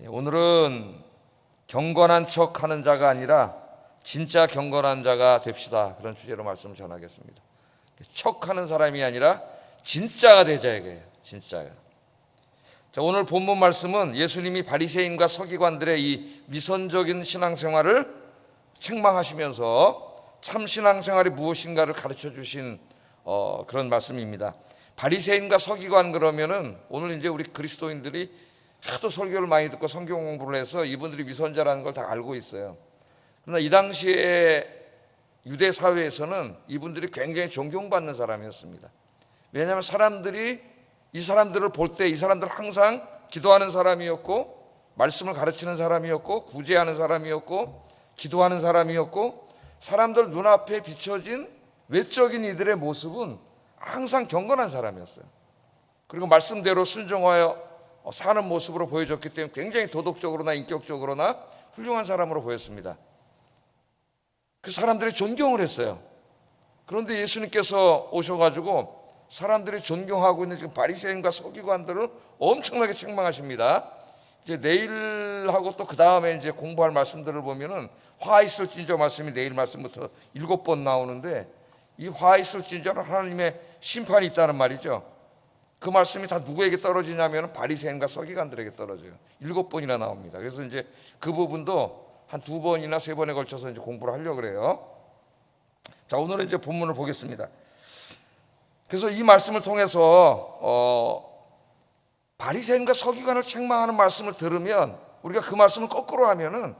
오늘은 경건한 척 하는 자가 아니라 진짜 경건한 자가 됩시다. 그런 주제로 말씀을 전하겠습니다. 척하는 사람이 아니라 진짜가 되자 이거예요. 진짜가. 자, 오늘 본문 말씀은 예수님이 바리새인과 서기관들의 이 위선적인 신앙생활을 책망하시면서 참 신앙생활이 무엇인가를 가르쳐 주신 그런 말씀입니다. 바리새인과 서기관 그러면은 오늘 이제 우리 그리스도인들이 하도 설교를 많이 듣고 성경 공부를 해서 이분들이 위선자라는 걸 다 알고 있어요. 그러나 이 당시에 유대 사회에서는 이분들이 굉장히 존경받는 사람이었습니다. 왜냐하면 사람들이 이 사람들을 볼 때 이 사람들은 항상 기도하는 사람이었고 말씀을 가르치는 사람이었고 구제하는 사람이었고 기도하는 사람이었고 사람들 눈앞에 비춰진 외적인 이들의 모습은 항상 경건한 사람이었어요. 그리고 말씀대로 순종하여 사는 모습으로 보여줬기 때문에 굉장히 도덕적으로나 인격적으로나 훌륭한 사람으로 보였습니다. 그 사람들이 존경을 했어요. 그런데 예수님께서 오셔가지고 사람들이 존경하고 있는 지금 바리새인과 서기관들을 엄청나게 책망하십니다. 이제 내일하고 또 그 다음에 이제 공부할 말씀들을 보면은 화 있을진저 말씀이 내일 말씀부터 7번 나오는데 이 화 있을진저는 하나님의 심판이 있다는 말이죠. 그 말씀이 다 누구에게 떨어지냐면 바리새인과 서기관들에게 떨어져요. 7번이나 나옵니다. 그래서 이제 그 부분도 한 2번이나 3번에 걸쳐서 이제 공부를 하려고 그래요. 자, 오늘은 이제 본문을 보겠습니다. 그래서 이 말씀을 통해서 바리새인과 서기관을 책망하는 말씀을 들으면 우리가 그 말씀을 거꾸로 하면은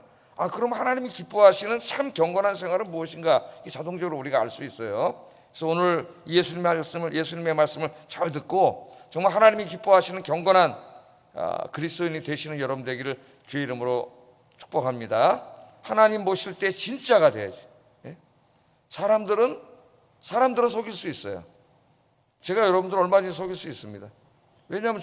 그럼 하나님이 기뻐하시는 참 경건한 생활은 무엇인가 자동적으로 우리가 알 수 있어요. 그래서 오늘 예수님의 말씀을 잘 듣고 정말 하나님이 기뻐하시는 경건한 그리스도인이 되시는 여러분 되기를 주의 이름으로 축복합니다. 하나님 보실 때 진짜가 돼야지. 사람들은 속일 수 있어요. 제가 여러분들 얼마든지 속일 수 있습니다. 왜냐하면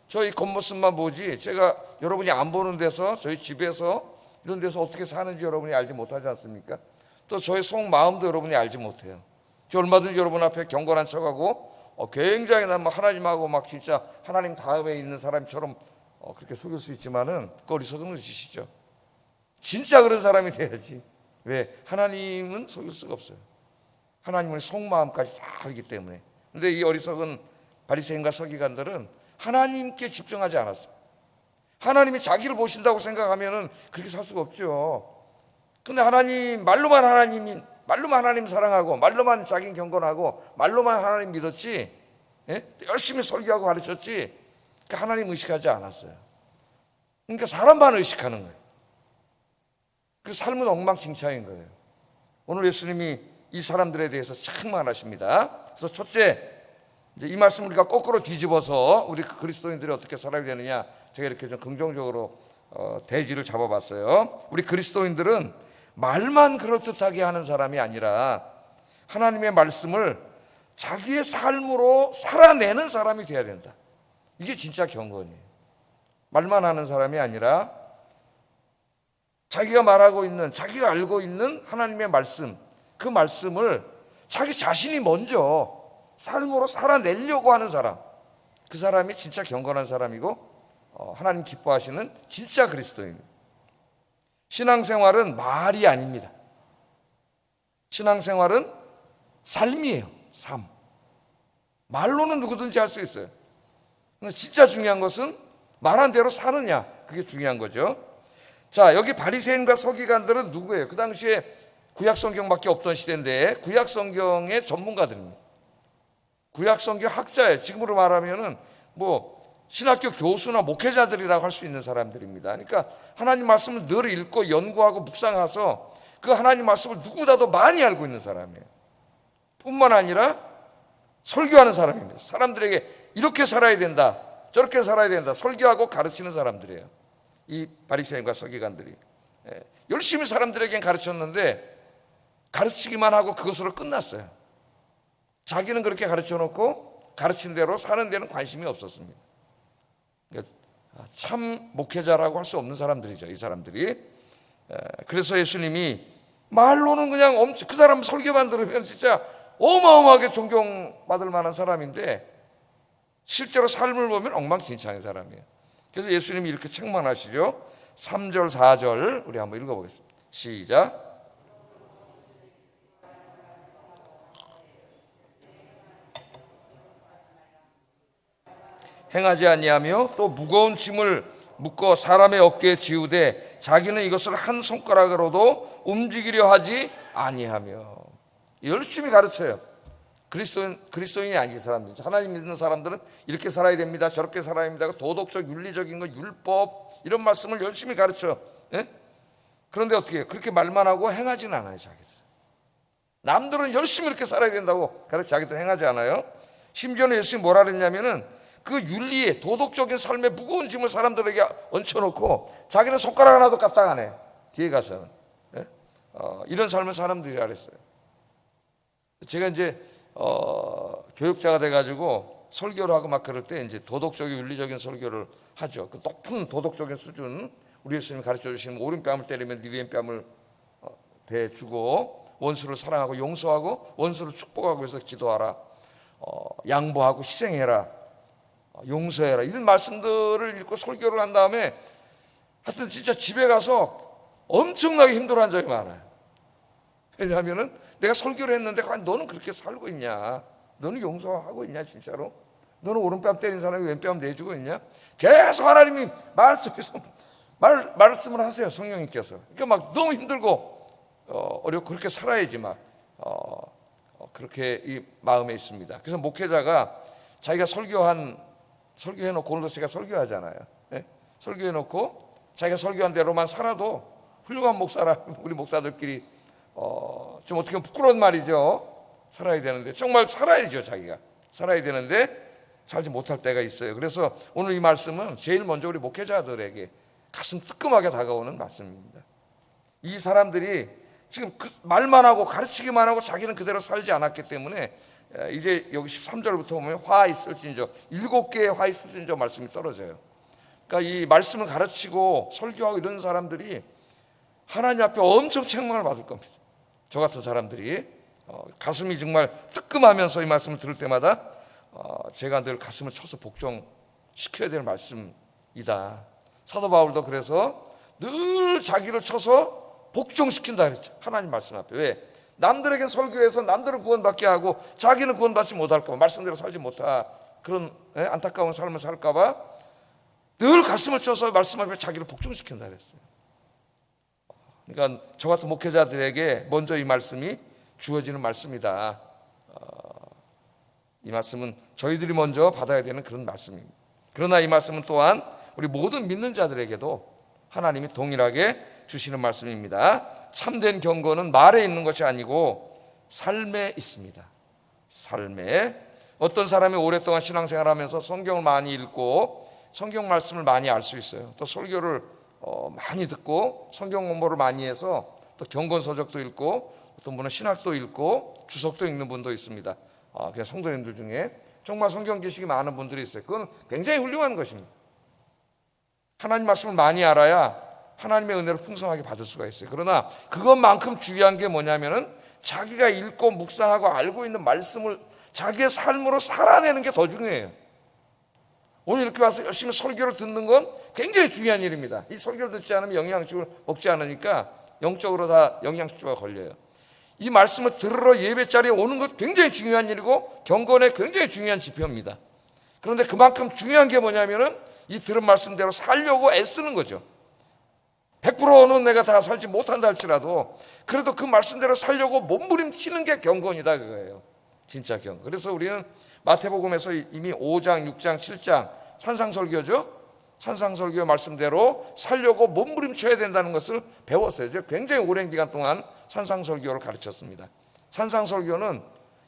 저희 겉모습만 보지 제가 여러분이 안 보는 데서 저희 집에서 이런 데서 어떻게 사는지 여러분이 알지 못하지 않습니까? 또 저의 속마음도 여러분이 알지 못해요. 저 얼마든지 여러분 앞에 경건한 척하고 굉장히 난 하나님하고 막 진짜 하나님 다음에 있는 사람처럼 그렇게 속일 수 있지만은 그 어리석은 짓이죠. 진짜 그런 사람이 돼야지. 왜? 하나님은 속일 수가 없어요. 하나님은 속마음까지 다 알기 때문에. 근데 이 어리석은 바리새인과 서기관들은 하나님께 집중하지 않았어요. 하나님이 자기를 보신다고 생각하면은 그렇게 살 수가 없죠. 근데 말로만 하나님 사랑하고 말로만 자기는 경건하고 말로만 하나님 믿었지, 열심히 설교하고 가르쳤지 그러니까 하나님 의식하지 않았어요. 그러니까 사람만 의식하는 거예요. 그래서 삶은 엉망진창인 거예요. 오늘 예수님이 이 사람들에 대해서 책망하십니다. 그래서 첫째, 이제 이 말씀 우리가 거꾸로 뒤집어서 우리 그리스도인들이 어떻게 살아야 되느냐 제가 이렇게 좀 긍정적으로 대지를 잡아봤어요. 우리 그리스도인들은 말만 그럴듯하게 하는 사람이 아니라 하나님의 말씀을 자기의 삶으로 살아내는 사람이 돼야 된다. 이게 진짜 경건이에요. 말만 하는 사람이 아니라 자기가 말하고 있는, 자기가 알고 있는 하나님의 말씀, 그 말씀을 자기 자신이 먼저 삶으로 살아내려고 하는 사람, 그 사람이 진짜 경건한 사람이고 하나님 기뻐하시는 진짜 그리스도인입니다. 신앙생활은 말이 아닙니다. 신앙생활은 삶이에요. 삶. 말로는 누구든지 할 수 있어요. 근데 진짜 중요한 것은 말한 대로 사느냐, 그게 중요한 거죠. 자, 여기 바리새인과 서기관들은 누구예요? 그 당시에 구약성경밖에 없던 시대인데 구약성경의 전문가들입니다. 구약성경 학자예요. 지금으로 말하면은 신학교 교수나 목회자들이라고 할 수 있는 사람들입니다. 그러니까 하나님 말씀을 늘 읽고 연구하고 묵상해서 그 하나님 말씀을 누구보다도 많이 알고 있는 사람이에요. 뿐만 아니라 설교하는 사람입니다. 사람들에게 이렇게 살아야 된다, 저렇게 살아야 된다 설교하고 가르치는 사람들이에요. 이 바리새인과 서기관들이 열심히 사람들에겐 가르쳤는데 가르치기만 하고 그것으로 끝났어요. 자기는 그렇게 가르쳐놓고 가르친 대로 사는 데는 관심이 없었습니다. 참 목회자라고 할 수 없는 사람들이죠, 이 사람들이. 그래서 예수님이 말로는 그냥 그 사람 설교만 들으면 진짜 어마어마하게 존경받을 만한 사람인데 실제로 삶을 보면 엉망진창인 사람이에요. 그래서 예수님이 이렇게 책망하시죠. 3절 4절 우리 한번 읽어보겠습니다. 시작. 행하지 아니하며 또 무거운 짐을 묶어 사람의 어깨에 지우되 자기는 이것을 한 손가락으로도 움직이려 하지 아니하며. 열심히 가르쳐요. 그리스도인이 아닌 사람들, 하나님 믿는 사람들은 이렇게 살아야 됩니다, 저렇게 살아야 됩니다, 도덕적 윤리적인 거, 율법, 이런 말씀을 열심히 가르쳐. 예? 그런데 어떻게 해요? 그렇게 말만 하고 행하지는 않아요. 자기들 남들은 열심히 이렇게 살아야 된다고 가르쳐, 자기들 행하지 않아요. 심지어는 예수님이 뭐라 그랬냐면은 그 윤리의 도덕적인 삶의 무거운 짐을 사람들에게 얹혀놓고 자기는 손가락 하나도 까딱 안 해. 뒤에 가서는. 예? 이런 삶을 사람들이라 그랬어요. 제가 이제 교육자가 돼가지고 설교를 하고 막 그럴 때 이제 도덕적인 윤리적인 설교를 하죠. 그 높은 도덕적인 수준, 우리 예수님이 가르쳐 주시는 오른뺨을 때리면 네 왼뺨을 대주고, 원수를 사랑하고 용서하고 원수를 축복하고 해서 기도하라, 양보하고 희생해라, 용서해라, 이런 말씀들을 읽고 설교를 한 다음에 하여튼 진짜 집에 가서 엄청나게 힘들어한 적이 많아요. 왜냐하면은 내가 설교를 했는데 과연 너는 그렇게 살고 있냐? 너는 용서하고 있냐? 진짜로? 너는 오른뺨 때린 사람이 왼뺨 내주고 있냐? 계속 하나님이 말씀에서 말씀을 하세요, 성령님께서. 그러니까 막 너무 힘들고 어렵고 그렇게 살아야지 막 그렇게 이 마음에 있습니다. 그래서 목회자가 자기가 설교해놓고, 오늘도 제가 설교하잖아요. 네? 설교해놓고 자기가 설교한 대로만 살아도 훌륭한 목사라, 우리 목사들끼리 좀 어떻게 보면 부끄러운 말이죠. 살아야 되는데, 정말 살아야죠. 자기가 살아야 되는데 살지 못할 때가 있어요. 그래서 오늘 이 말씀은 제일 먼저 우리 목회자들에게 가슴 뜨끔하게 다가오는 말씀입니다. 이 사람들이 지금 말만 하고 가르치기만 하고 자기는 그대로 살지 않았기 때문에 이제 여기 13절부터 보면 화 있을진저, 7개의 화 있을진저 말씀이 떨어져요. 그러니까 이 말씀을 가르치고 설교하고 이런 사람들이 하나님 앞에 엄청 책망을 받을 겁니다. 저 같은 사람들이 가슴이 정말 뜨끔하면서 이 말씀을 들을 때마다 제가 늘 가슴을 쳐서 복종시켜야 될 말씀이다. 사도 바울도 그래서 늘 자기를 쳐서 복종시킨다 그랬죠, 하나님 말씀 앞에. 왜? 남들에게 설교해서 남들은 구원받게 하고 자기는 구원받지 못할까 봐, 말씀대로 살지 못할 그런 안타까운 삶을 살까 봐 늘 가슴을 쳐서 말씀 앞에 자기를 복종시킨다 그랬어요. 그러니까 저 같은 목회자들에게 먼저 이 말씀이 주어지는 말씀이다. 이 말씀은 저희들이 먼저 받아야 되는 그런 말씀입니다. 그러나 이 말씀은 또한 우리 모든 믿는 자들에게도 하나님이 동일하게 주시는 말씀입니다. 참된 경건은 말에 있는 것이 아니고 삶에 있습니다. 삶에. 어떤 사람이 오랫동안 신앙생활하면서 성경을 많이 읽고 성경 말씀을 많이 알 수 있어요. 또 설교를 많이 듣고 성경 공부를 많이 해서 또 경건서적도 읽고, 어떤 분은 신학도 읽고 주석도 읽는 분도 있습니다. 그냥 성도님들 중에 정말 성경 지식이 많은 분들이 있어요. 그건 굉장히 훌륭한 것입니다. 하나님 말씀을 많이 알아야 하나님의 은혜를 풍성하게 받을 수가 있어요. 그러나 그것만큼 중요한 게 뭐냐면은 자기가 읽고 묵상하고 알고 있는 말씀을 자기의 삶으로 살아내는 게 더 중요해요. 오늘 이렇게 와서 열심히 설교를 듣는 건 굉장히 중요한 일입니다. 이 설교를 듣지 않으면 영양식을 먹지 않으니까 영적으로 다 영양식조가 걸려요. 이 말씀을 들으러 예배 자리에 오는 것 굉장히 중요한 일이고 경건의 굉장히 중요한 지표입니다. 그런데 그만큼 중요한 게 뭐냐면은 이 들은 말씀대로 살려고 애쓰는 거죠. 100%는 내가 다 살지 못한다 할지라도 그래도 그 말씀대로 살려고 몸부림치는 게 경건이다, 그거예요. 진짜 경건. 그래서 우리는 마태복음에서 이미 5장, 6장, 7장 산상설교죠. 산상설교 말씀대로 살려고 몸부림쳐야 된다는 것을 배웠어요. 제가 굉장히 오랜 기간 동안 산상설교를 가르쳤습니다. 산상설교는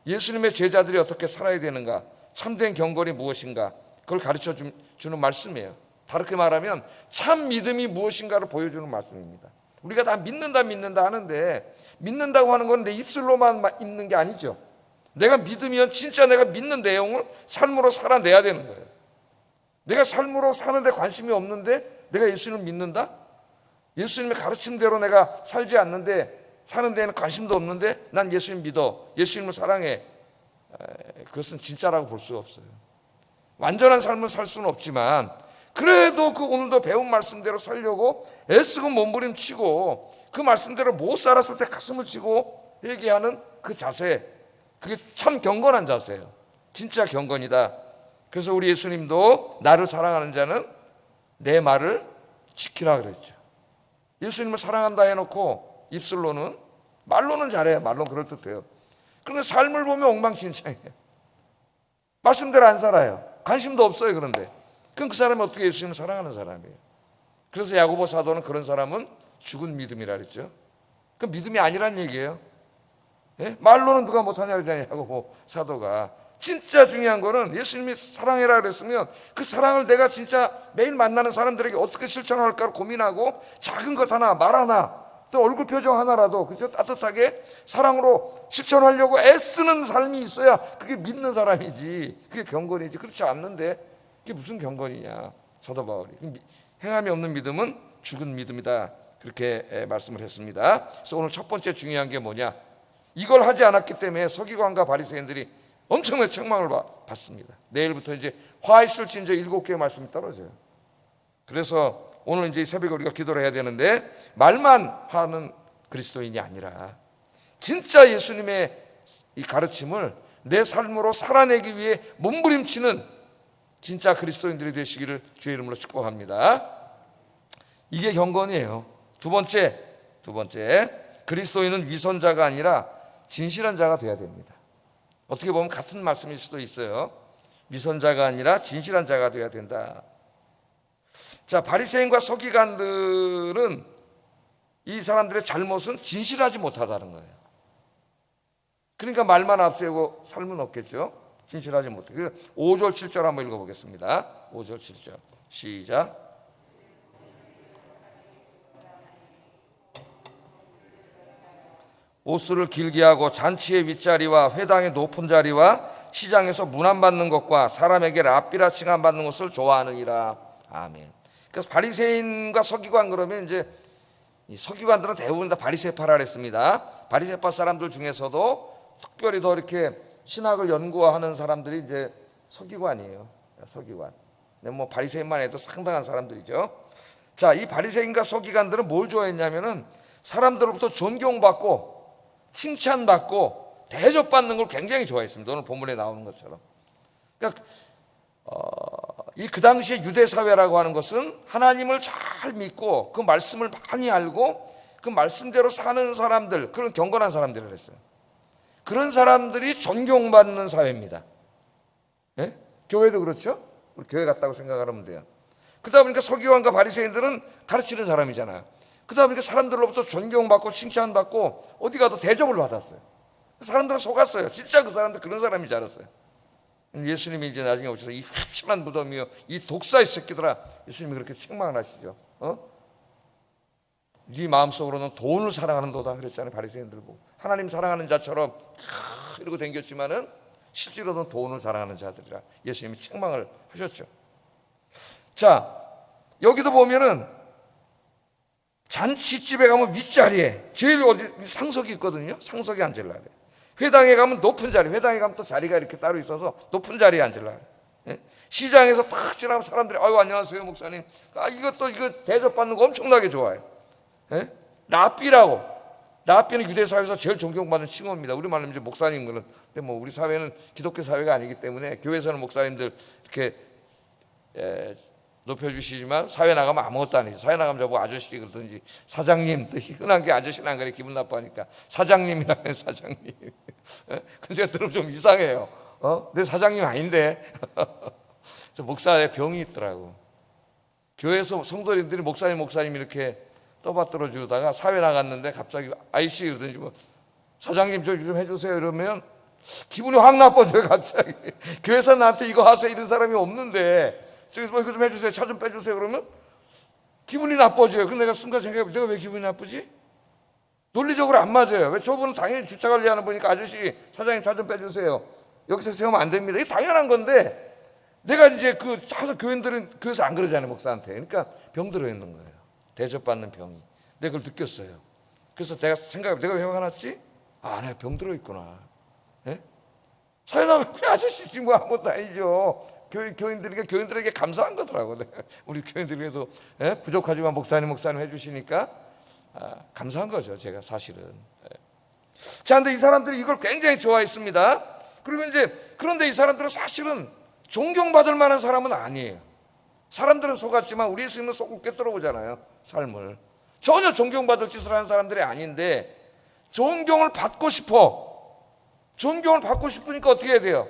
예수님의 제자들이 어떻게 살아야 되는가, 참된 경건이 무엇인가, 그걸 가르쳐 주는 말씀이에요. 다르게 말하면 참 믿음이 무엇인가를 보여주는 말씀입니다. 우리가 다 믿는다 하는데, 믿는다고 하는 건 내 입술로만 믿는 게 아니죠. 내가 믿으면 진짜 내가 믿는 내용을 삶으로 살아내야 되는 거예요. 내가 삶으로 사는데 관심이 없는데 내가 예수님을 믿는다? 예수님의 가르친 대로 내가 살지 않는데, 사는 데에는 관심도 없는데 난 예수님 믿어, 예수님을 사랑해, 그것은 진짜라고 볼 수가 없어요. 완전한 삶을 살 수는 없지만 그래도 그 오늘도 배운 말씀대로 살려고 애쓰고 몸부림치고 그 말씀대로 못 살았을 때 가슴을 치고 얘기하는 그 자세, 그게 참 경건한 자세예요. 진짜 경건이다. 그래서 우리 예수님도 나를 사랑하는 자는 내 말을 지키라 그랬죠. 예수님을 사랑한다 해놓고 입술로는, 말로는 잘해요. 말로는 그럴듯해요. 그런데 삶을 보면 엉망진창이에요. 말씀대로 안 살아요. 관심도 없어요. 그런데 그럼 그 사람이 어떻게 예수님을 사랑하는 사람이에요? 그래서 야고보 사도는 그런 사람은 죽은 믿음이라 그랬죠. 그 믿음이 아니란 얘기예요. 예? 말로는 누가 못하냐 그러잖아요. 야고보 사도가. 진짜 중요한 거는 예수님이 사랑해라 그랬으면 그 사랑을 내가 진짜 매일 만나는 사람들에게 어떻게 실천할까 고민하고 작은 것 하나, 말 하나, 또 얼굴 표정 하나라도 그저 따뜻하게 사랑으로 실천하려고 애쓰는 삶이 있어야 그게 믿는 사람이지, 그게 경건이지. 그렇지 않는데 그게 무슨 경건이냐. 사도 바울이 행함이 없는 믿음은 죽은 믿음이다, 그렇게 말씀을 했습니다. 그래서 오늘 첫 번째 중요한 게 뭐냐, 이걸 하지 않았기 때문에 서기관과 바리새인들이 엄청난 책망을 받습니다. 내일부터 이제 화 있을진저 7개의 말씀이 떨어져요. 그래서 오늘 이제 새벽에 우리가 기도를 해야 되는데, 말만 하는 그리스도인이 아니라 진짜 예수님의 이 가르침을 내 삶으로 살아내기 위해 몸부림치는 진짜 그리스도인들이 되시기를 주의 이름으로 축복합니다. 이게 경건이에요. 두 번째, 그리스도인은 위선자가 아니라 진실한 자가 돼야 됩니다. 어떻게 보면 같은 말씀일 수도 있어요. 위선자가 아니라 진실한 자가 돼야 된다. 자, 바리새인과 서기관들은 이 사람들의 잘못은 진실하지 못하다는 거예요. 그러니까 말만 앞세우고 삶은 없겠죠. 진실하지 못해. 5절 7절 한번 읽어보겠습니다. 5절 7절 시작. 옷수를 길게 하고 잔치의 윗자리와 회당의 높은 자리와 시장에서 문안 받는 것과 사람에게 랍비라 칭함 받는 것을 좋아하느니라. 아멘. 그래서 바리새인과 서기관, 그러면 이제 이 서기관들은 대부분 다 바리새파라 그랬습니다. 바리새파 사람들 중에서도 특별히 더 이렇게 신학을 연구하는 사람들이 이제 서기관이에요. 서기관. 뭐 바리새인만 해도 상당한 사람들이죠. 자, 이 바리새인과 서기관들은 뭘 좋아했냐면은 사람들로부터 존경받고 칭찬받고 대접받는 걸 굉장히 좋아했습니다. 오늘 본문에 나오는 것처럼. 그러니까 이 그 당시에 유대 사회라고 하는 것은 하나님을 잘 믿고 그 말씀을 많이 알고 그 말씀대로 사는 사람들, 그런 경건한 사람들을 했어요. 그런 사람들이 존경받는 사회입니다. 예? 교회도 그렇죠? 우리 교회 갔다고 생각하면 돼요. 그러다 보니까 서기관과 바리새인들은 가르치는 사람이잖아요. 그러다 보니까 사람들로부터 존경받고 칭찬받고 어디 가도 대접을 받았어요. 사람들은 속았어요. 진짜 그 사람들 그런 사람인 줄 알았어요. 예수님이 이제 나중에 오셔서 이 휘청한 무덤이요, 이 독사의 새끼들아, 예수님이 그렇게 책망을 하시죠. 네 마음속으로는 돈을 사랑하는도다 그랬잖아요. 바리새인들 보고 하나님 사랑하는 자처럼 이러고 댕겼지만은 실제로는 돈을 사랑하는 자들이라 예수님이 책망을 하셨죠. 자, 여기도 보면은 잔치집에 가면 윗자리에 제일 어디 상석이 있거든요. 상석에 앉으려 그래. 회당에 가면 높은 자리, 회당에 가면 또 자리가 이렇게 따로 있어서 높은 자리에 앉으려 그래. 시장에서 탁 지나면 사람들이 아유 안녕하세요 목사님, 이거 대접받는 거 엄청나게 좋아해요. 랍비라고, 랍비는 유대 사회에서 제일 존경받는 칭호입니다. 우리 말로 이제 목사님들은, 근데 뭐 우리 사회는 기독교 사회가 아니기 때문에 교회에서는 목사님들 이렇게 높여주시지만 사회 나가면 아무것도 아니죠. 사회 나가면 저보고 아저씨 그러든지 사장님, 또 흔한 게 아저씨는 안 그래, 기분 나빠하니까 사장님이라고 해요. 사장님. 근데 제가 들으면 좀 이상해요. 내 사장님 아닌데. 저 목사에 병이 있더라고. 교회에서 성도님들이 목사님 이렇게 떠받들어 주다가 사회 나갔는데 갑자기 아이씨 그러든지 뭐 사장님 저 좀 해주세요 이러면 기분이 확 나빠져요. 갑자기 교회에서 나한테 이거 하세요 이런 사람이 없는데 저기서 뭐 이거 좀 해주세요, 차 좀 빼주세요 그러면 기분이 나빠져요. 근데 내가 순간 생각해보면 내가 왜 기분이 나쁘지? 논리적으로 안 맞아요. 왜 저분은 당연히 주차 관리하는 분이니까 아저씨 사장님 차 좀 빼주세요, 여기서 세우면 안 됩니다, 이게 당연한 건데 내가 이제 그 하서 교인들은 교회에서 안 그러잖아요 목사한테. 그러니까 병 들어 있는 거예요. 대접받는 병이. 내가 그걸 느꼈어요. 그래서 내가 내가 왜 화가 났지? 아, 내가 병 들어 있구나. 예? 사회 나가면 아저씨 지금 아무것도 아니죠. 교인들에게 감사한 거더라고. 우리 교인들에게도 부족하지만 목사님 해주시니까 감사한 거죠. 제가 사실은. 자, 근데 이 사람들이 이걸 굉장히 좋아했습니다. 그리고 그런데 이 사람들은 사실은 존경받을 만한 사람은 아니에요. 사람들은 속았지만 우리 예수님은 속을 꿰뚫어 보잖아요. 삶을. 전혀 존경받을 짓을 하는 사람들이 아닌데 존경을 받고 싶으니까 어떻게 해야 돼요?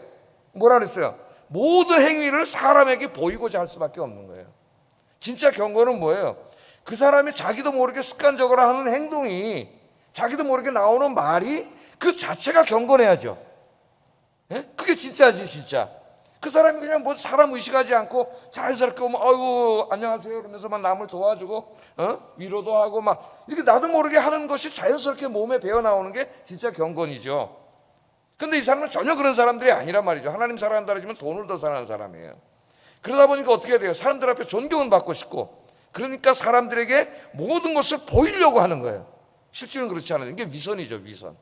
뭐라 그랬어요? 모든 행위를 사람에게 보이고자 할 수밖에 없는 거예요. 진짜 경건은 뭐예요? 그 사람이 자기도 모르게 습관적으로 하는 행동이, 자기도 모르게 나오는 말이 그 자체가 경건해야죠. 그게 진짜지, 진짜. 그 사람이 그냥 뭐 사람 의식하지 않고 자연스럽게 오면 아이고 안녕하세요 이러면서만 남을 도와주고 위로도 하고 막 이렇게 나도 모르게 하는 것이 자연스럽게 몸에 배어 나오는 게 진짜 경건이죠. 근데 이 사람은 전혀 그런 사람들이 아니란 말이죠. 하나님 사랑한다 그러지만 돈을 더 사랑하는 사람이에요. 그러다 보니까 어떻게 돼요? 사람들 앞에 존경은 받고 싶고, 그러니까 사람들에게 모든 것을 보이려고 하는 거예요. 실제는 그렇지 않아요. 이게 위선이죠, 위선.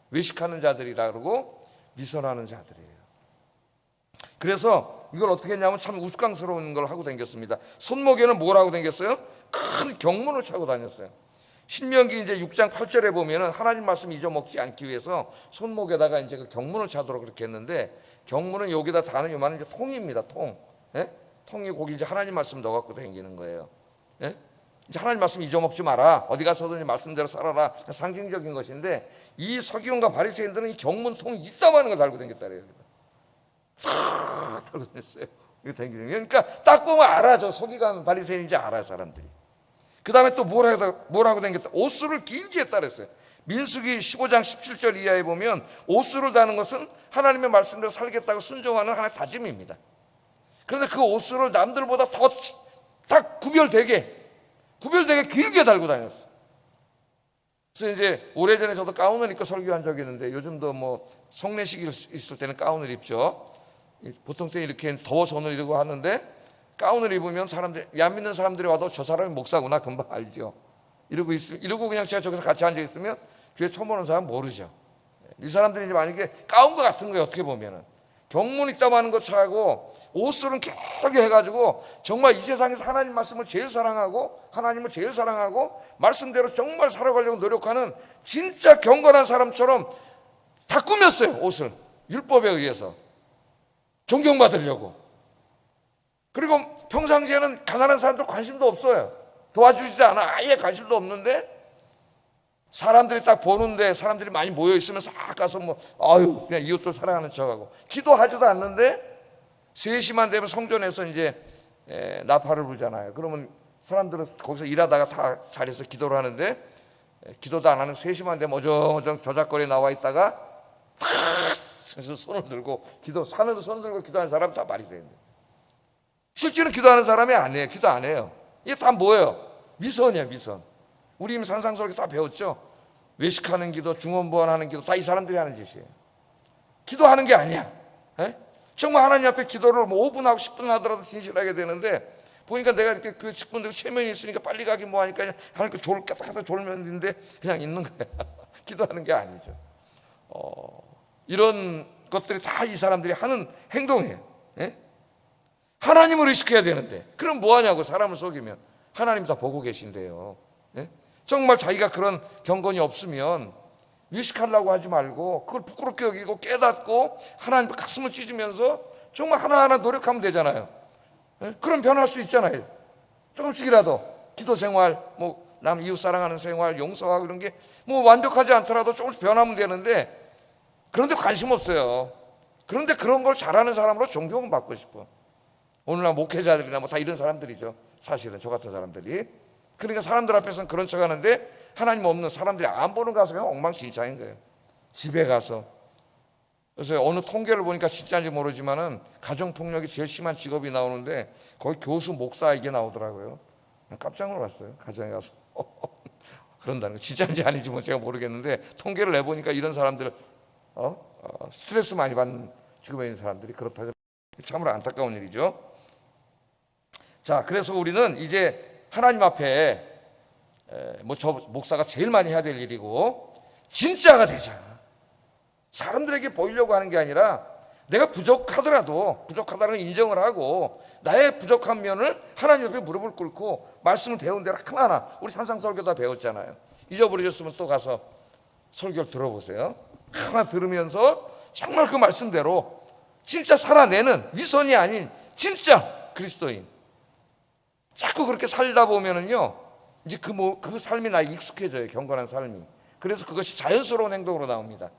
외식하는 자들이라 그러고 위선하는 자들이에요. 그래서 이걸 어떻게 했냐면 참 우스꽝스러운 걸 하고 다녔습니다. 손목에는 뭘 하고 다녔어요? 큰 경문을 차고 다녔어요. 신명기 6장 8절에 보면은 하나님 말씀 잊어먹지 않기 위해서 손목에다가 그 경문을 차도록 그렇게 했는데, 경문은 여기다 다는 요만한 통입니다. 통. 통이 거기 하나님 말씀 넣어갖고 다니는 거예요. 이제 하나님 말씀 잊어먹지 마라. 어디 가서든 말씀대로 살아라. 상징적인 것인데, 이 서기관과 바리새인들은 이 경문통이 있다마는 걸 달고 다녔다 그래요. 탁 달고 다녔어요. 이거 다니는. 그러니까 딱 보면 알아. 저 서기관 바리새인인지 알아, 사람들이. 그 다음에 또 뭘 하고 다녔다? 옷수를 길게 했다 그랬어요. 민수기 15장 17절 이하에 보면 옷수를 다는 것은 하나님의 말씀대로 살겠다고 순종하는 하나의 다짐입니다. 그런데 그 옷수를 남들보다 더 딱 구별되게 길게 달고 다녔어요. 그래서 오래전에 저도 가운을 입고 설교한 적이 있는데, 요즘도 뭐 성례식 있을 때는 가운을 입죠. 보통 때 이렇게 더워서 옷을 입고 하는데, 가운을 입으면 안 믿는 사람들이 와도 저 사람이 목사구나 금방 알죠. 이러고 그냥 제가 저기서 같이 앉아 있으면 교회 처음 오는 사람 모르죠. 이 사람들이 이제 만약에 가운과 같은 거예요. 어떻게 보면은 경문 있다고 하는 것하고 옷술은 길게 해가지고 정말 이 세상에서 하나님 말씀을 제일 사랑하고 하나님을 제일 사랑하고 말씀대로 정말 살아가려고 노력하는 진짜 경건한 사람처럼 다 꾸몄어요. 옷을 율법에 의해서 존경받으려고. 그리고 평상시에는 가난한 사람들 관심도 없어요. 도와주지도 않아. 아예 관심도 없는데, 사람들이 딱 보는데 사람들이 많이 모여 있으면 싹 가서 그냥 이웃도 사랑하는 척하고, 기도하지도 않는데 3시만 되면 성전에서 나팔을 불잖아요. 그러면 사람들은 거기서 일하다가 다 자리에서 기도를 하는데, 기도도 안 하는 3시만 되면 어정어정 저작거리에 나와 있다가 탁 손을 들고 산으로 손을 들고 기도하는 사람 다 말이 되는데, 실제로 기도하는 사람이 아니에요. 기도 안 해요. 이게 다 뭐예요? 위선이에요, 위선. 우리 이미 산상수훈 다 배웠죠. 외식하는 기도, 중언부언하는 기도 다 이 사람들이 하는 짓이에요. 기도하는 게 아니야. 정말 하나님 앞에 기도를 5분 하고 10분 하더라도 진실하게 되는데, 보니까 내가 이렇게 그 직분되고 체면이 있으니까 빨리 가기 뭐하니까 하니까 하다 졸면인데 그냥 있는 거야. 기도하는 게 아니죠. 이런 것들이 다 이 사람들이 하는 행동이에요. 하나님을 의식해야 되는데, 그럼 뭐하냐고. 사람을 속이면 하나님 다 보고 계신데요. 정말 자기가 그런 경건이 없으면 의식하려고 하지 말고 그걸 부끄럽게 여기고 깨닫고 하나님 가슴을 찢으면서 정말 하나하나 노력하면 되잖아요. 그럼 변할 수 있잖아요. 조금씩이라도 기도 생활, 남 이웃 사랑하는 생활, 용서하고 이런 게 완벽하지 않더라도 조금씩 변하면 되는데, 그런데 관심 없어요. 그런데 그런 걸 잘하는 사람으로 존경을 받고 싶어. 오늘날 목회자들이나 다 이런 사람들이죠. 사실은 저 같은 사람들이. 그러니까 사람들 앞에서는 그런 척 하는데, 하나님 없는 사람들이 안 보는 가서 그냥 엉망진창인 거예요. 집에 가서. 그래서 어느 통계를 보니까 진짜인지 모르지만은 가정폭력이 제일 심한 직업이 나오는데, 거기 교수, 목사 이게 나오더라고요. 깜짝 놀랐어요. 가정에 가서. 그런다는 거. 진짜인지 아닌지 제가 모르겠는데, 통계를 내보니까 이런 사람들 스트레스 많이 받는 직업에 있는 사람들이 그렇다. 참으로 안타까운 일이죠. 자, 그래서 우리는 이제 하나님 앞에 저 목사가 제일 많이 해야 될 일이고, 진짜가 되자. 사람들에게 보이려고 하는 게 아니라 내가 부족하다는 걸 인정을 하고 나의 부족한 면을 하나님 옆에 무릎을 꿇고 말씀을 배운 대로 하나하나, 우리 산상설교 다 배웠잖아요. 잊어버리셨으면 또 가서 설교를 들어보세요. 하나 들으면서 정말 그 말씀대로 진짜 살아내는, 위선이 아닌 진짜 그리스도인, 자꾸 그렇게 살다 보면은요, 이제 그 삶이 나에 익숙해져요. 경건한 삶이. 그래서 그것이 자연스러운 행동으로 나옵니다.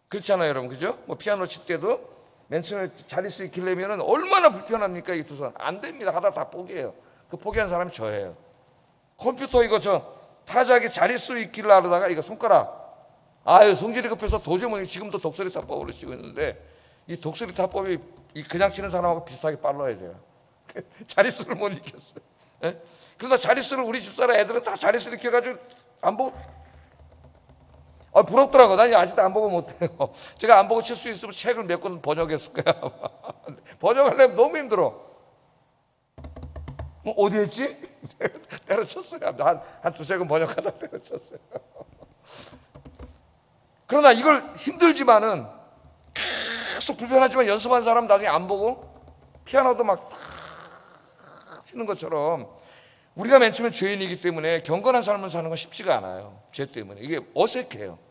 그렇잖아요, 여러분. 그죠? 뭐 피아노 칠 때도 맨 처음에 자릿수 익히려면 얼마나 불편합니까? 이 두 손. 안 됩니다. 하다 다 포기해요. 그 포기한 사람이 저예요. 컴퓨터 이거 타자기 자릿수 익히려 하다가 이거 손가락, 성질이 급해서 도저히 못, 지금도 독수리 타법으로 치고 있는데, 이 독수리 타법이 그냥 치는 사람하고 비슷하게 빨라요, 제가. 자릿수를 못 익혔어요. 예? 그러나 자릿수를 우리 집사람 애들은 다 자릿수를 익혀가지고 안 보고, 부럽더라고. 난 아직도 안 보고 못해요. 제가 안 보고 칠 수 있으면 책을 몇 권 번역했을 거야. 번역하려면 너무 힘들어. 어디 했지? 때려쳤어요. 한 두세 권 번역하다 때려쳤어요. 그러나 이걸 힘들지만은, 계속 불편하지만 연습한 사람 나중에 안 보고 피아노도 막 치는 것처럼, 우리가 맨 처음에 죄인이기 때문에 경건한 삶을 사는 건 쉽지가 않아요. 죄 때문에 이게 어색해요.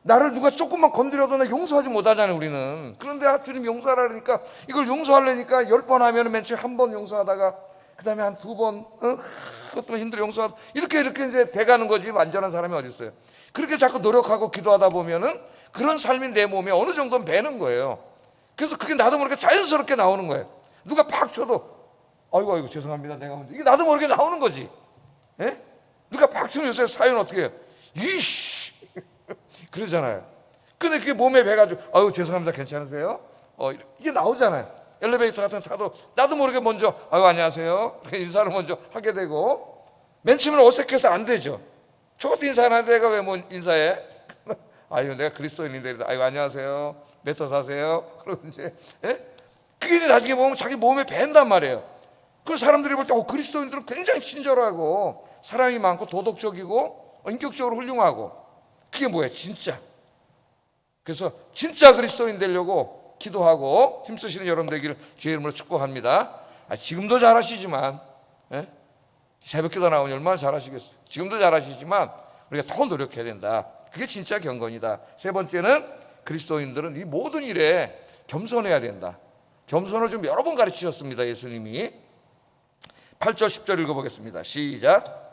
나를 누가 조금만 건드려도 나 용서하지 못하잖아요, 우리는. 그런데 주님 용서하라 그러니까, 이걸 용서하려니까 10번 하면 맨 처음에 한 번 용서하다가 그 다음에 한 2번, 그것도 힘들어 용서하다, 이렇게 이제 돼가는 거지. 완전한 사람이 어디 있어요. 그렇게 자꾸 노력하고 기도하다 보면은 그런 삶이 내 몸에 어느 정도는 배는 거예요. 그래서 그게 나도 모르게 자연스럽게 나오는 거예요. 누가 팍 쳐도 아이고 죄송합니다, 내가 먼저, 이게 나도 모르게 나오는 거지. 예? 누가 팍 치면 요새 사연 어떻게 해요? 이씨 그러잖아요. 근데 그게 몸에 배가지고 죄송합니다, 괜찮으세요? 이게 나오잖아요. 엘리베이터 같은 거 타도 나도 모르게 먼저 안녕하세요 인사를 먼저 하게 되고, 맨 처음에는 어색해서 안 되죠. 저것도 인사하는데 내가 왜 뭐 인사해? 내가 그리스도인인데 안녕하세요, 몇 호 사세요? 그러면 이제 그게 나중에 보면 자기 몸에 밴단 말이에요. 그 사람들이 볼 때 그리스도인들은 굉장히 친절하고 사랑이 많고 도덕적이고 인격적으로 훌륭하고, 그게 뭐예요? 진짜. 그래서 진짜 그리스도인 되려고 기도하고 힘쓰시는 여러분 되기를 주의 이름으로 축복합니다. 지금도 잘하시지만, 새벽기도 나오니 얼마나 잘하시겠어요. 지금도 잘하시지만 우리가 더 노력해야 된다. 그게 진짜 경건이다. 세 번째는, 그리스도인들은 이 모든 일에 겸손해야 된다. 겸손을 좀 여러 번 가르치셨습니다, 예수님이. 8절 10절 읽어보겠습니다. 시작.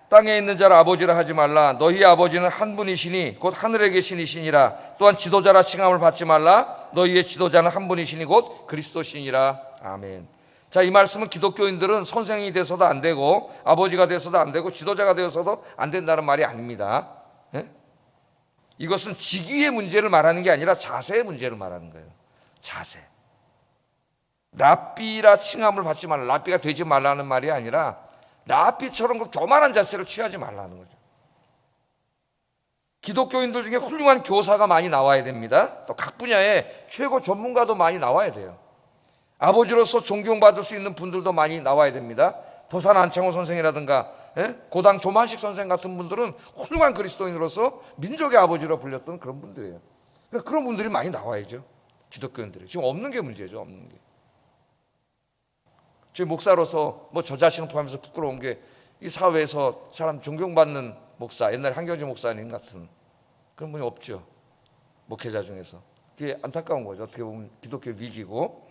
땅에 있는 자를 아버지라 하지 말라. 너희 아버지는 한 분이시니 곧 하늘에 계시니시니라. 또한 지도자라 칭함을 받지 말라. 너희의 지도자는 한 분이시니 곧 그리스도시니라. 아멘. 자, 이 말씀은 기독교인들은 선생이 돼서도 안 되고 아버지가 돼서도 안 되고 지도자가 되어서도 안 된다는 말이 아닙니다. 이것은 직위의 문제를 말하는 게 아니라 자세의 문제를 말하는 거예요. 자세. 랍비라 칭함을 받지 말라. 랍비가 되지 말라는 말이 아니라 랍비처럼 그 교만한 자세를 취하지 말라는 거죠. 기독교인들 중에 훌륭한 교사가 많이 나와야 됩니다. 또 각 분야의 최고 전문가도 많이 나와야 돼요. 아버지로서 존경받을 수 있는 분들도 많이 나와야 됩니다. 도산 안창호 선생이라든가 고당 조만식 선생 같은 분들은 훌륭한 그리스도인으로서 민족의 아버지로 불렸던 그런 분들이에요. 그러니까 그런 분들이 많이 나와야죠. 기독교인들이. 지금 없는 게 문제죠. 없는 게. 제 목사로서 저 자신을 포함해서 부끄러운 게, 이 사회에서 사람 존경받는 목사, 옛날에 한경재 목사님 같은 그런 분이 없죠. 목회자 중에서. 그게 안타까운 거죠. 어떻게 보면 기독교 위기고,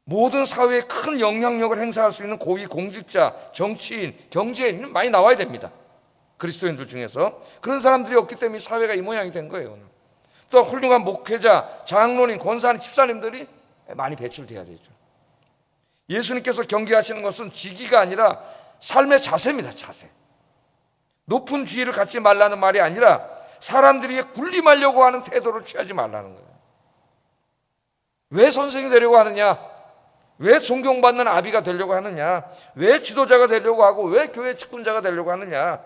모든 사회에 큰 영향력을 행사할 수 있는 고위 공직자, 정치인, 경제인 많이 나와야 됩니다. 그리스도인들 중에서. 그런 사람들이 없기 때문에 사회가 이 모양이 된 거예요. 오늘. 또 훌륭한 목회자, 장로님, 권사님, 집사님들이 많이 배출돼야 되죠. 예수님께서 경계하시는 것은 직위가 아니라 삶의 자세입니다. 자세. 높은 지위를 갖지 말라는 말이 아니라 사람들이 군림하려고 하는 태도를 취하지 말라는 거예요. 왜 선생이 되려고 하느냐? 왜 존경받는 아비가 되려고 하느냐? 왜 지도자가 되려고 하고 왜 교회 측근자가 되려고 하느냐?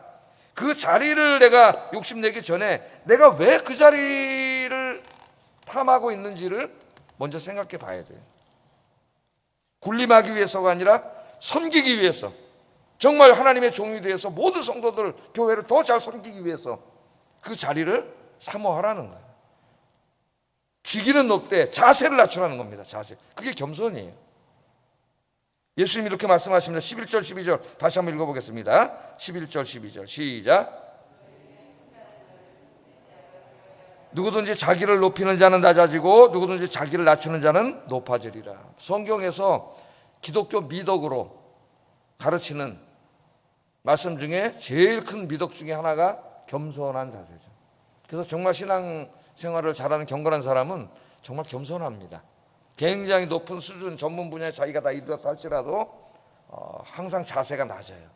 그 자리를 내가 욕심내기 전에 내가 왜 그 자리를 탐하고 있는지를 먼저 생각해 봐야 돼요. 군림하기 위해서가 아니라 섬기기 위해서, 정말 하나님의 종이 되어서 모든 성도들 교회를 더 잘 섬기기 위해서 그 자리를 사모하라는 거예요. 직위는 높되 자세를 낮추라는 겁니다. 자세. 그게 겸손이에요. 예수님이 이렇게 말씀하십니다. 11절 12절 다시 한번 읽어보겠습니다. 11절 12절 시작. 누구든지 자기를 높이는 자는 낮아지고 누구든지 자기를 낮추는 자는 높아지리라. 성경에서 기독교 미덕으로 가르치는 말씀 중에 제일 큰 미덕 중에 하나가 겸손한 자세죠. 그래서 정말 신앙생활을 잘하는 경건한 사람은 정말 겸손합니다. 굉장히 높은 수준 전문 분야에 자기가 다 이르렀다 할지라도 항상 자세가 낮아요.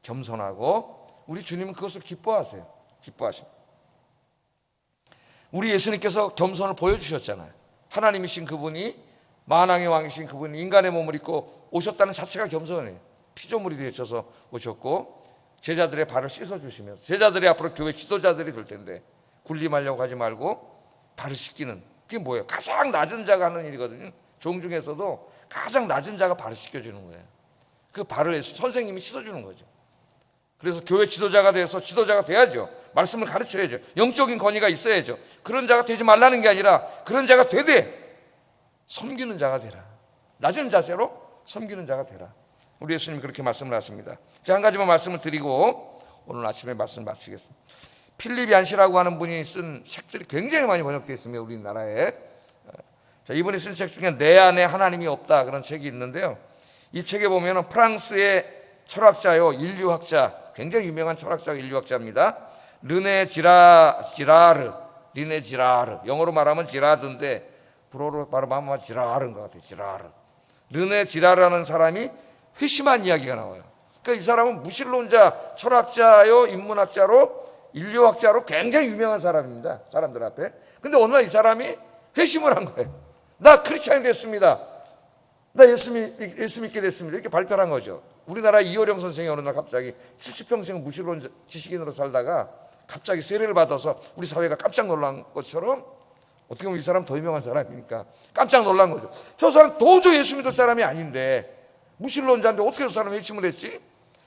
겸손하고 우리 주님은 그것을 기뻐하세요. 기뻐하십니다. 우리 예수님께서 겸손을 보여주셨잖아요. 하나님이신 그분이 만왕의 왕이신 그분이 인간의 몸을 입고 오셨다는 자체가 겸손해요. 피조물이 되어져서 오셨고 제자들의 발을 씻어주시면서 제자들이 앞으로 교회 지도자들이 될 텐데 군림하려고 하지 말고 발을 씻기는 그게 뭐예요? 가장 낮은 자가 하는 일이거든요. 종 중에서도 가장 낮은 자가 발을 씻겨주는 거예요. 그 발을 선생님이 씻어주는 거죠. 그래서 교회 지도자가 돼서 지도자가 돼야죠. 말씀을 가르쳐야죠. 영적인 권위가 있어야죠. 그런 자가 되지 말라는 게 아니라 그런 자가 되되 섬기는 자가 되라. 낮은 자세로 섬기는 자가 되라. 우리 예수님이 그렇게 말씀을 하십니다. 자, 한 가지만 말씀을 드리고 오늘 아침에 말씀을 마치겠습니다. 필립 얀시라고 하는 분이 쓴 책들이 굉장히 많이 번역되어 있습니다. 우리나라에. 자, 이분이 쓴 책 중에 내 안에 하나님이 없다 그런 책이 있는데요. 이 책에 보면 프랑스의 철학자요 인류학자, 굉장히 유명한 철학자 인류학자입니다. 르네 지라르, 영어로 말하면 지라드인데 불어로 말하면 지라르인 것 같아요. 지라르. 르네 지라르라는 사람이 회심한 이야기가 나와요. 그러니까 이 사람은 무신론자, 철학자요 인문학자로 인류학자로 굉장히 유명한 사람입니다. 사람들 앞에. 근데 어느 날 이 사람이 회심을 한 거예요. 나 크리스찬이 됐습니다. 나 예수 믿게 됐습니다. 이렇게 발표를 한 거죠. 우리나라 이호령 선생이 어느 날 갑자기 70평생 무신론 지식인으로 살다가 갑자기 세례를 받아서 우리 사회가 깜짝 놀란 것처럼 어떻게 보면 이 사람 더 유명한 사람이니까 깜짝 놀란 거죠. 저 사람 도저히 예수 믿을 사람이 아닌데 무신론자인데 어떻게 저 사람이 회심을 했지?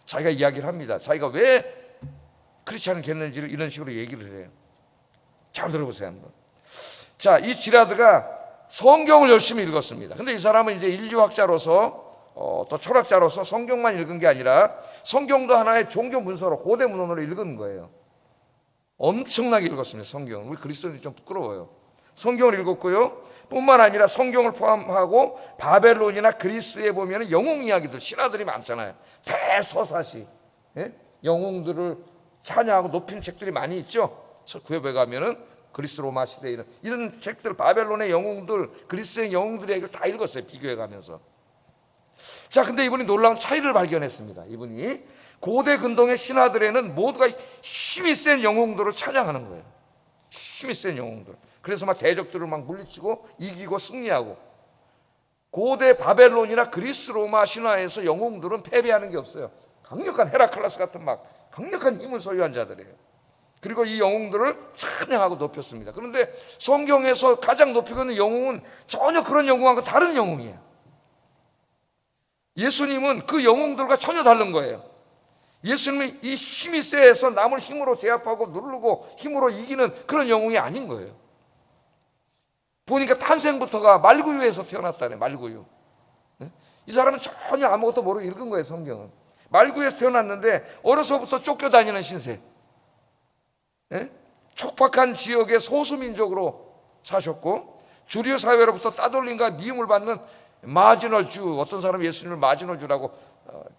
자기가 이야기를 합니다. 자기가 왜 크리스찬이 됐는지를 이런 식으로 얘기를 해요. 잘 들어보세요 한번. 자, 이 지라드가 성경을 열심히 읽었습니다. 근데 이 사람은 이제 인류학자로서 또 철학자로서 성경만 읽은 게 아니라 성경도 하나의 종교 문서로 고대 문헌으로 읽은 거예요. 엄청나게 읽었습니다. 성경을. 우리 그리스도인들이 좀 부끄러워요. 성경을 읽었고요. 뿐만 아니라 성경을 포함하고 바벨론이나 그리스에 보면 영웅 이야기들, 신화들이 많잖아요. 대서사시, 영웅들을 찬양하고 높인 책들이 많이 있죠. 구약에 가면은 그리스 로마 시대에 이런 책들, 바벨론의 영웅들, 그리스의 영웅들의 얘기를 다 읽었어요. 비교해 가면서. 자, 근데 이분이 놀라운 차이를 발견했습니다. 이분이 고대 근동의 신화들에는 모두가 힘이 센 영웅들을 찬양하는 거예요. 힘이 센 영웅들. 그래서 막 대적들을 막 물리치고 이기고 승리하고. 고대 바벨론이나 그리스 로마 신화에서 영웅들은 패배하는 게 없어요. 강력한 헤라클레스 같은 막 강력한 힘을 소유한 자들이에요. 그리고 이 영웅들을 찬양하고 높였습니다. 그런데 성경에서 가장 높이고 있는 영웅은 전혀 그런 영웅하고 다른 영웅이에요. 예수님은 그 영웅들과 전혀 다른 거예요. 예수님은 이 힘이 세서 남을 힘으로 제압하고 누르고 힘으로 이기는 그런 영웅이 아닌 거예요. 보니까 탄생부터가 말구유에서 태어났다네. 말구유. 이 사람은 전혀 아무것도 모르고 읽은 거예요. 성경은. 말구유에서 태어났는데 어려서부터 쫓겨다니는 신세. 촉박한 지역의 소수민족으로 사셨고 주류 사회로부터 따돌림과 미움을 받는 마지널 주, 어떤 사람은 예수님을 마지널 주라고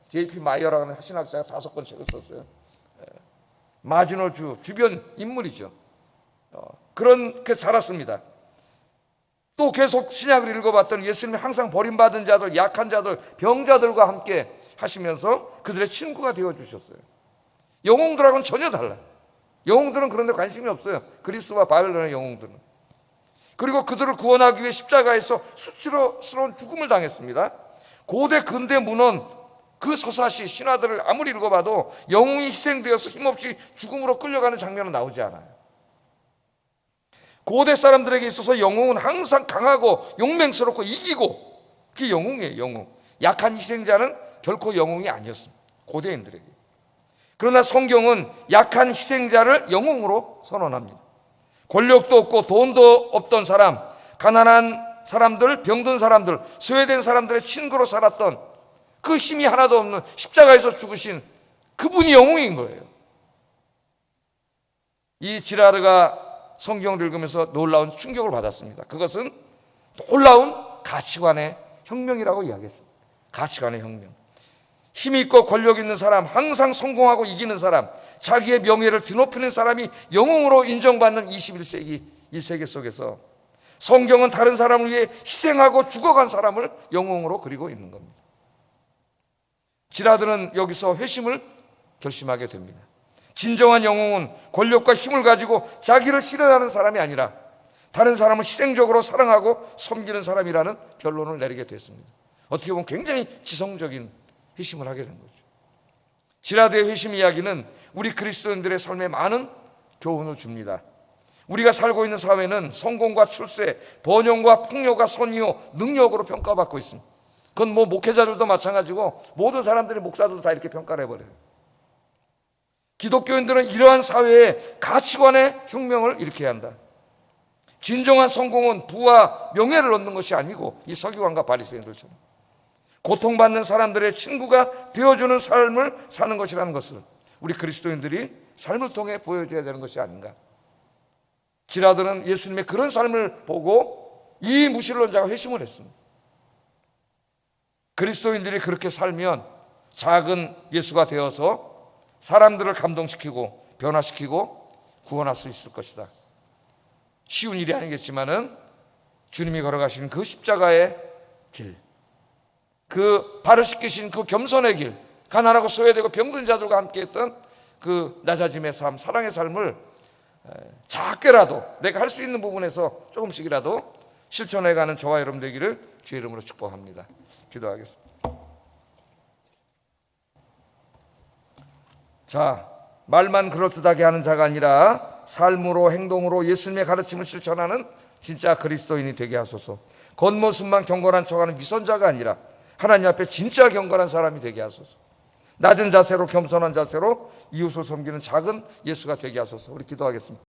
J.P. 마이어라는 신학자가 5권 책을 썼어요. 마지널 주, 주변 인물이죠. 그렇게 자랐습니다. 또 계속 신약을 읽어봤더니 예수님이 항상 버림받은 자들, 약한 자들, 병자들과 함께 하시면서 그들의 친구가 되어주셨어요. 영웅들하고는 전혀 달라요. 영웅들은 그런 데 관심이 없어요. 그리스와 바벨론의 영웅들은. 그리고 그들을 구원하기 위해 십자가에서 수치스러운 죽음을 당했습니다. 고대 근대 문헌 그 서사시 신화들을 아무리 읽어봐도 영웅이 희생되어서 힘없이 죽음으로 끌려가는 장면은 나오지 않아요. 고대 사람들에게 있어서 영웅은 항상 강하고 용맹스럽고 이기고 그게 영웅이에요. 영웅. 약한 희생자는 결코 영웅이 아니었습니다. 고대인들에게. 그러나 성경은 약한 희생자를 영웅으로 선언합니다. 권력도 없고 돈도 없던 사람, 가난한 사람들, 병든 사람들, 소외된 사람들의 친구로 살았던 그 힘이 하나도 없는 십자가에서 죽으신 그분이 영웅인 거예요. 이 지라르가 성경을 읽으면서 놀라운 충격을 받았습니다. 그것은 놀라운 가치관의 혁명이라고 이야기했습니다. 가치관의 혁명. 힘이 있고 권력 있는 사람, 항상 성공하고 이기는 사람, 자기의 명예를 드높이는 사람이 영웅으로 인정받는 21세기 이 세계 속에서 성경은 다른 사람을 위해 희생하고 죽어간 사람을 영웅으로 그리고 있는 겁니다. 지라들은 여기서 회심을 결심하게 됩니다. 진정한 영웅은 권력과 힘을 가지고 자기를 실현하는 사람이 아니라 다른 사람을 희생적으로 사랑하고 섬기는 사람이라는 결론을 내리게 됐습니다. 어떻게 보면 굉장히 지성적인 회심을 하게 된 거죠. 지라드의 회심 이야기는 우리 그리스도인들의 삶에 많은 교훈을 줍니다. 우리가 살고 있는 사회는 성공과 출세, 번영과 풍요가 선의요 능력으로 평가받고 있습니다. 그건 뭐 목회자들도 마찬가지고 모든 사람들이 목사들도 다 이렇게 평가를 해버려요. 기독교인들은 이러한 사회의 가치관의 혁명을 일으켜야 한다. 진정한 성공은 부와 명예를 얻는 것이 아니고 이 서기관과 바리새인들처럼 고통받는 사람들의 친구가 되어주는 삶을 사는 것이라는 것을 우리 그리스도인들이 삶을 통해 보여줘야 되는 것이 아닌가. 지라들은 예수님의 그런 삶을 보고 이 무신론자가 회심을 했습니다. 그리스도인들이 그렇게 살면 작은 예수가 되어서 사람들을 감동시키고 변화시키고 구원할 수 있을 것이다. 쉬운 일이 아니겠지만은 주님이 걸어가신 그 십자가의 길, 그 발을 씻기신 그 겸손의 길, 가난하고 소외되고 병든 자들과 함께했던 그 낮아짐의 삶, 사랑의 삶을 작게라도 내가 할 수 있는 부분에서 조금씩이라도 실천해가는 저와 여러분 되기를 주의 이름으로 축복합니다. 기도하겠습니다. 자, 말만 그럴듯하게 하는 자가 아니라 삶으로 행동으로 예수님의 가르침을 실천하는 진짜 그리스도인이 되게 하소서. 겉모습만 경건한 척하는 위선자가 아니라 하나님 앞에 진짜 경건한 사람이 되게 하소서. 낮은 자세로 겸손한 자세로 이웃을 섬기는 작은 예수가 되게 하소서. 우리 기도하겠습니다.